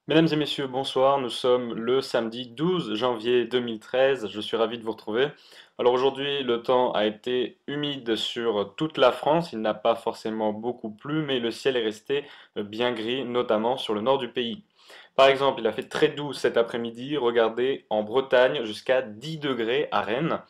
Mesdames et messieurs, bonsoir. Nous sommes le samedi 12 janvier 2013. Je suis ravi de vous retrouver. Alors aujourd'hui, le temps a été humide sur toute la France. Il n'a pas forcément beaucoup plu, mais le ciel est resté bien gris, notamment sur le nord du pays. Par exemple, il a fait très doux cet après-midi. Regardez en Bretagne jusqu'à 10 degrés à Rennes.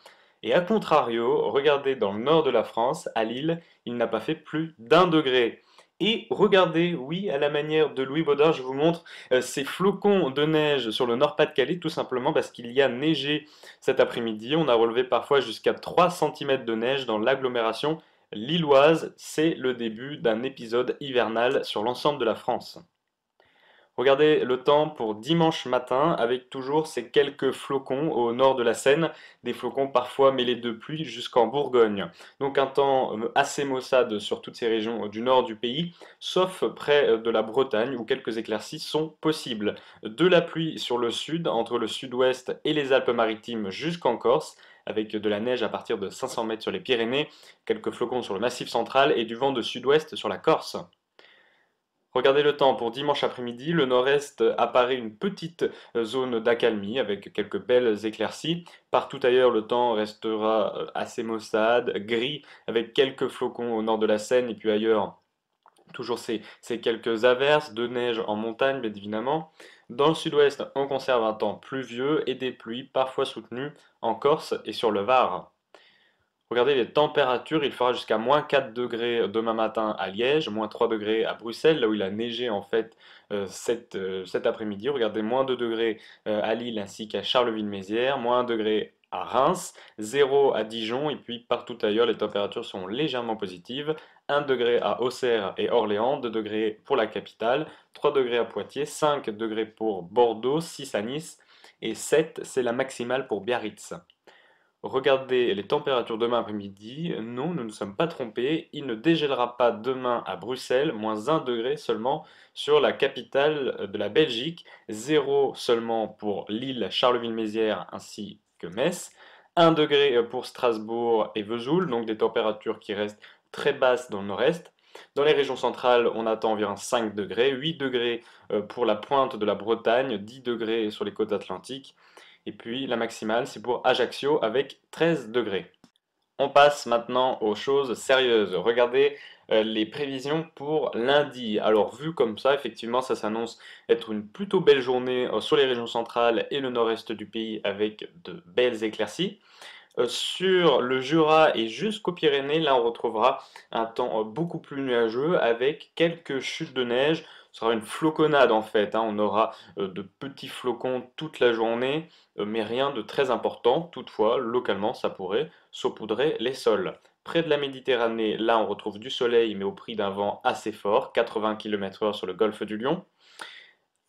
Et à contrario, regardez dans le nord de la France, à Lille, il n'a pas fait plus d'1 degré. Et regardez, oui, à la manière de Louis Baudin, je vous montre ces flocons de neige sur le Nord-Pas-de-Calais, tout simplement parce qu'il y a neigé cet après-midi. On a relevé parfois jusqu'à 3 cm de neige dans l'agglomération lilloise. C'est le début d'un épisode hivernal sur l'ensemble de la France. Regardez le temps pour dimanche matin avec toujours ces quelques flocons au nord de la Seine, des flocons parfois mêlés de pluie jusqu'en Bourgogne. Donc un temps assez maussade sur toutes ces régions du nord du pays, sauf près de la Bretagne où quelques éclaircies sont possibles. De la pluie sur le sud, entre le sud-ouest et les Alpes-Maritimes jusqu'en Corse, avec de la neige à partir de 500 mètres sur les Pyrénées, quelques flocons sur le Massif central et du vent de sud-ouest sur la Corse. Regardez le temps pour dimanche après-midi. Le nord-est apparaît une petite zone d'accalmie avec quelques belles éclaircies. Partout ailleurs, le temps restera assez maussade, gris, avec quelques flocons au nord de la Seine et puis ailleurs, toujours ces quelques averses, de neige en montagne, bien évidemment. Dans le sud-ouest, on conserve un temps pluvieux et des pluies parfois soutenues en Corse et sur le Var. Regardez les températures, il fera jusqu'à -4 degrés demain matin à Liège, -3 degrés à Bruxelles, là où il a neigé en fait cet après-midi. Regardez -2 degrés à Lille ainsi qu'à Charleville-Mézières, -1 degré à Reims, 0 à Dijon, et puis partout ailleurs les températures sont légèrement positives. 1 degré à Auxerre et Orléans, 2 degrés pour la capitale, 3 degrés à Poitiers, 5 degrés pour Bordeaux, 6 à Nice, et 7 c'est la maximale pour Biarritz. Regardez les températures demain après-midi. Non, nous ne nous sommes pas trompés. Il ne dégèlera pas demain à Bruxelles, -1 degré seulement sur la capitale de la Belgique, 0 seulement pour Lille, Charleville-Mézières ainsi que Metz, 1 degré pour Strasbourg et Vesoul, donc des températures qui restent très basses dans le nord-est. Dans les régions centrales, on attend environ 5 degrés, 8 degrés pour la pointe de la Bretagne, 10 degrés sur les côtes atlantiques. Et puis la maximale, c'est pour Ajaccio avec 13 degrés. On passe maintenant aux choses sérieuses. Regardez les prévisions pour lundi. Alors vu comme ça, effectivement, ça s'annonce être une plutôt belle journée sur les régions centrales et le nord-est du pays avec de belles éclaircies. Sur le Jura et jusqu'aux Pyrénées, là on retrouvera un temps beaucoup plus nuageux avec quelques chutes de neige. Ce sera une floconnade en fait, hein. On aura de petits flocons toute la journée, mais rien de très important. Toutefois, localement, ça pourrait saupoudrer les sols. Près de la Méditerranée, là on retrouve du soleil, mais au prix d'un vent assez fort, 80 km/h sur le golfe du Lion.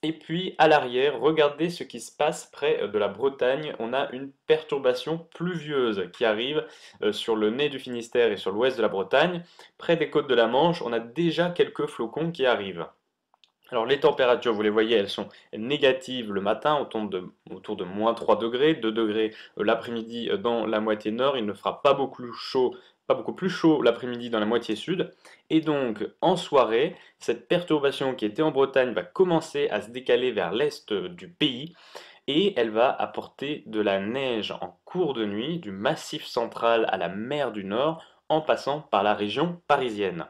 Et puis à l'arrière, regardez ce qui se passe près de la Bretagne. On a une perturbation pluvieuse qui arrive sur le nez du Finistère et sur l'ouest de la Bretagne. Près des côtes de la Manche, on a déjà quelques flocons qui arrivent. Alors les températures, vous les voyez, elles sont négatives le matin, autour de -3 degrés, 2 degrés l'après-midi dans la moitié nord. Il ne fera pas beaucoup plus chaud l'après-midi dans la moitié sud. Et donc en soirée, cette perturbation qui était en Bretagne va commencer à se décaler vers l'est du pays et elle va apporter de la neige en cours de nuit du Massif central à la mer du Nord en passant par la région parisienne.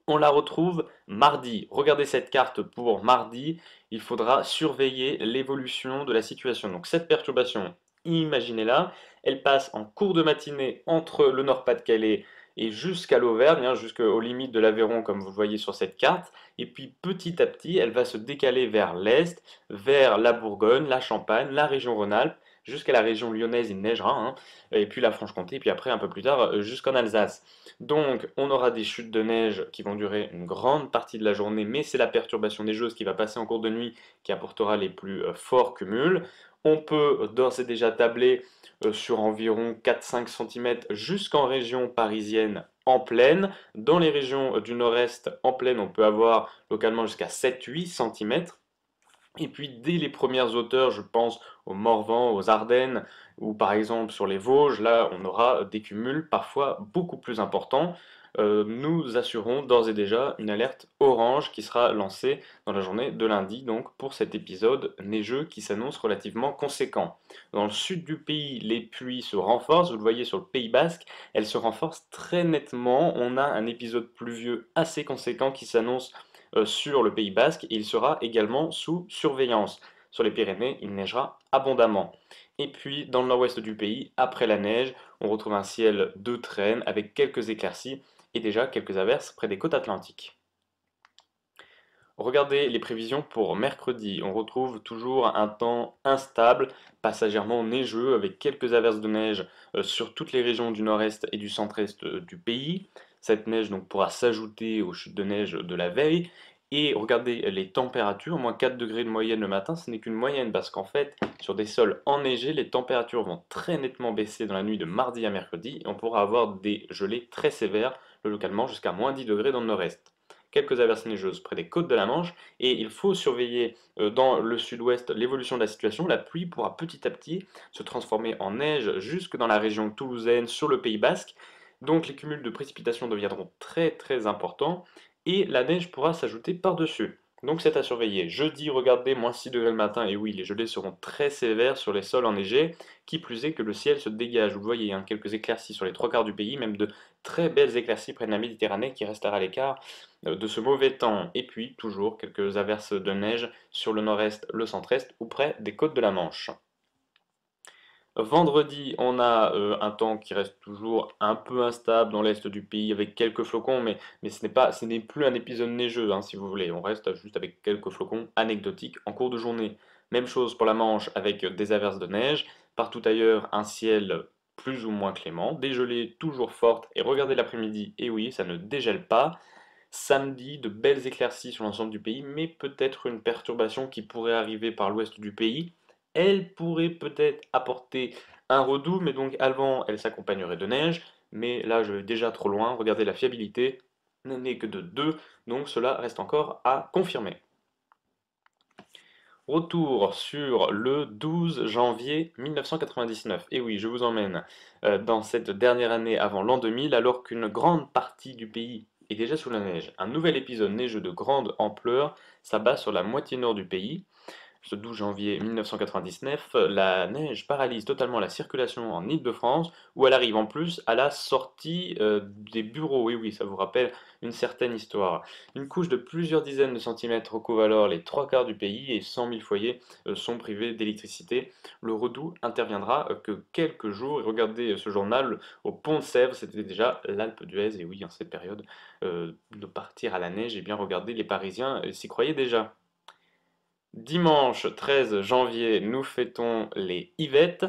On la retrouve mardi. Regardez cette carte pour mardi. Il faudra surveiller l'évolution de la situation. Donc cette perturbation, imaginez-la, elle passe en cours de matinée entre le Nord-Pas-de-Calais et jusqu'à l'Auvergne, hein, jusqu'aux limites de l'Aveyron comme vous le voyez sur cette carte. Et puis petit à petit, elle va se décaler vers l'est, vers la Bourgogne, la Champagne, la région Rhône-Alpes, jusqu'à la région lyonnaise, il neigera, hein, et puis la Franche-Comté, et puis après un peu plus tard jusqu'en Alsace. Donc on aura des chutes de neige qui vont durer une grande partie de la journée, mais c'est la perturbation neigeuse qui va passer en cours de nuit qui apportera les plus forts cumuls. On peut d'ores et déjà tabler sur environ 4-5 cm jusqu'en région parisienne en plaine. Dans les régions du nord-est en plaine, on peut avoir localement jusqu'à 7-8 cm. Et puis dès les premières hauteurs, je pense au Morvan, aux Ardennes, ou par exemple sur les Vosges, là on aura des cumuls parfois beaucoup plus importants. Nous assurons d'ores et déjà une alerte orange qui sera lancée dans la journée de lundi, donc pour cet épisode neigeux qui s'annonce relativement conséquent. Dans le sud du pays, les pluies se renforcent, vous le voyez sur le Pays Basque, elles se renforcent très nettement. On a un épisode pluvieux assez conséquent qui s'annonce sur le Pays Basque, et il sera également sous surveillance. Sur les Pyrénées, il neigera abondamment. Et puis, dans le nord-ouest du pays, après la neige, on retrouve un ciel de traîne avec quelques éclaircies et déjà quelques averses près des côtes atlantiques. Regardez les prévisions pour mercredi. On retrouve toujours un temps instable, passagèrement neigeux, avec quelques averses de neige sur toutes les régions du nord-est et du centre-est du pays. Cette neige donc pourra s'ajouter aux chutes de neige de la veille. Et regardez les températures, moins 4 degrés de moyenne le matin, ce n'est qu'une moyenne parce qu'en fait, sur des sols enneigés, les températures vont très nettement baisser dans la nuit de mardi à mercredi et on pourra avoir des gelées très sévères, localement jusqu'à moins 10 degrés dans le nord-est. Quelques averses neigeuses près des côtes de la Manche, et il faut surveiller dans le sud-ouest l'évolution de la situation. La pluie pourra petit à petit se transformer en neige jusque dans la région toulousaine, sur le Pays Basque, donc les cumuls de précipitations deviendront très très importants, et la neige pourra s'ajouter par-dessus. Donc c'est à surveiller. Jeudi, regardez, moins 6 degrés le matin, et oui, les gelées seront très sévères sur les sols enneigés, qui plus est que le ciel se dégage. Vous le voyez, hein, quelques éclaircies sur les trois quarts du pays, même de très belles éclaircies près de la Méditerranée qui restera à l'écart de ce mauvais temps. Et puis, toujours quelques averses de neige sur le nord-est, le centre-est ou près des côtes de la Manche. Vendredi, on a un temps qui reste toujours un peu instable dans l'est du pays avec quelques flocons, mais ce n'est plus un épisode neigeux, hein, si vous voulez. On reste juste avec quelques flocons anecdotiques en cours de journée. Même chose pour la Manche avec des averses de neige. Partout ailleurs, un ciel plus ou moins clément, des gelées toujours fortes. Et regardez l'après-midi, et oui, ça ne dégèle pas. Samedi, de belles éclaircies sur l'ensemble du pays, mais peut-être une perturbation qui pourrait arriver par l'ouest du pays. Elle pourrait peut-être apporter un redoux, mais donc avant, elle s'accompagnerait de neige. Mais là, je vais déjà trop loin. Regardez la fiabilité, n'est que de 2, donc cela reste encore à confirmer. Retour sur le 12 janvier 1999. Et oui, je vous emmène dans cette dernière année avant l'an 2000, alors qu'une grande partie du pays est déjà sous la neige. Un nouvel épisode neigeux de grande ampleur s'abat sur la moitié nord du pays. Ce 12 janvier 1999, la neige paralyse totalement la circulation en Île-de-France, où elle arrive en plus à la sortie des bureaux. Oui, oui, ça vous rappelle une certaine histoire. Une couche de plusieurs dizaines de centimètres recouvre alors les trois quarts du pays et 100 000 foyers sont privés d'électricité. Le redout interviendra que quelques jours. Et regardez ce journal au Pont de Sèvres, c'était déjà l'Alpe d'Huez. Et oui, en cette période de partir à la neige, et bien regardez, les Parisiens s'y croyaient déjà. Dimanche 13 janvier, nous fêtons les Yvettes.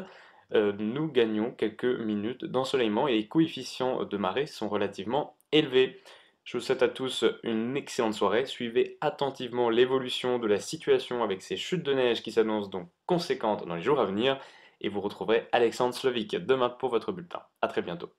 Nous gagnons quelques minutes d'ensoleillement et les coefficients de marée sont relativement élevés. Je vous souhaite à tous une excellente soirée. Suivez attentivement l'évolution de la situation avec ces chutes de neige qui s'annoncent donc conséquentes dans les jours à venir. Et vous retrouverez Alexandre Slovic demain pour votre bulletin. A très bientôt.